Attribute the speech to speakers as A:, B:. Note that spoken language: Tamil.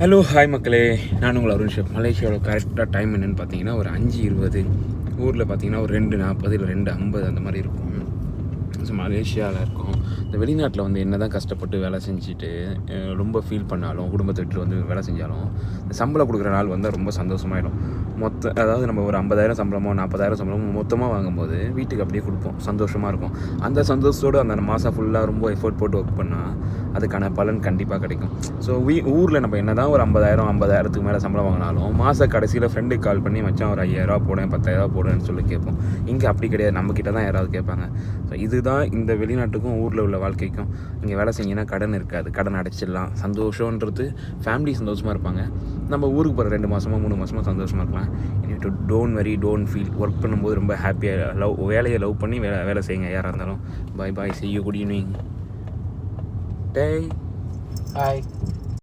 A: ஹலோ ஹாய் மக்களே, நான் உங்கள் அருண் ஷெஃப். மலேசியாவோட கரெக்டாக டைம் என்னென்னு பார்த்தீங்கன்னா ஒரு 5:20. ஊரில் பார்த்தீங்கன்னா ஒரு 2:40 இல்லை 2:50 அந்த மாதிரி இருக்கும். ஸோ மலேசியாவில் இருக்கோம். இந்த வெளிநாட்டில் வந்து என்ன தான் கஷ்டப்பட்டு வேலை செஞ்சுட்டு ரொம்ப ஃபீல் பண்ணாலும், குடும்பத்தை விட்டு வந்து வேலை செஞ்சாலும், இந்த சம்பளம் கொடுக்குற நாள் வந்தால் ரொம்ப சந்தோஷமாயிடும். அதாவது நம்ம ஒரு 50,000 சம்பளமோ 40,000 சம்பளமோ மொத்தமாக வாங்கும்போது வீட்டுக்கு அப்படியே கொடுப்போம், சந்தோஷமாக இருக்கும். அந்த சந்தோஷத்தோடு அந்த மாதம் ஃபுல்லாக ரொம்ப எஃபோர்ட் போட்டு ஒர்க் பண்ணால் அதுக்கான பலன் கண்டிப்பாக கிடைக்கும். ஸோ ஊரில் நம்ம என்ன தான் ஒரு 50,000 மேலே சம்பளம் வாங்கினாலும் மாத கடைசியில் ஃப்ரெண்டுக்கு கால் பண்ணி மச்சான் ஒரு 5,000 போடுவேன் 10,000 போடுவேன்னு சொல்லி கேட்போம். இங்கே அப்படி கிடையாது, நம்மக்கிட்ட தான் யாராவது கேட்பாங்க. ஸோ இதுதான் இந்த வெளிநாட்டுக்கும் ஊரில் உள்ள வாழ்க்கைக்கும். இங்கே வேலை செஞ்சிங்கன்னா கடன் இருக்காது, கடன் அடைச்சிடலாம். சந்தோஷன்றது ஃபேமிலி சந்தோஷமாக இருப்பாங்க. நம்ம ஊருக்கு போகிற 2 மாதமோ 3 மாதமோ சந்தோஷமாக இருக்கலாம். Don't worry, don't feel. Work பண்ணும்போது ரொம்ப ஹாப்பியாக வேலையை லவ் பண்ணி வேலை செய்யுங்க யாராக இருந்தாலும். பாய் பாய், see you, good evening. Day.
B: Hi.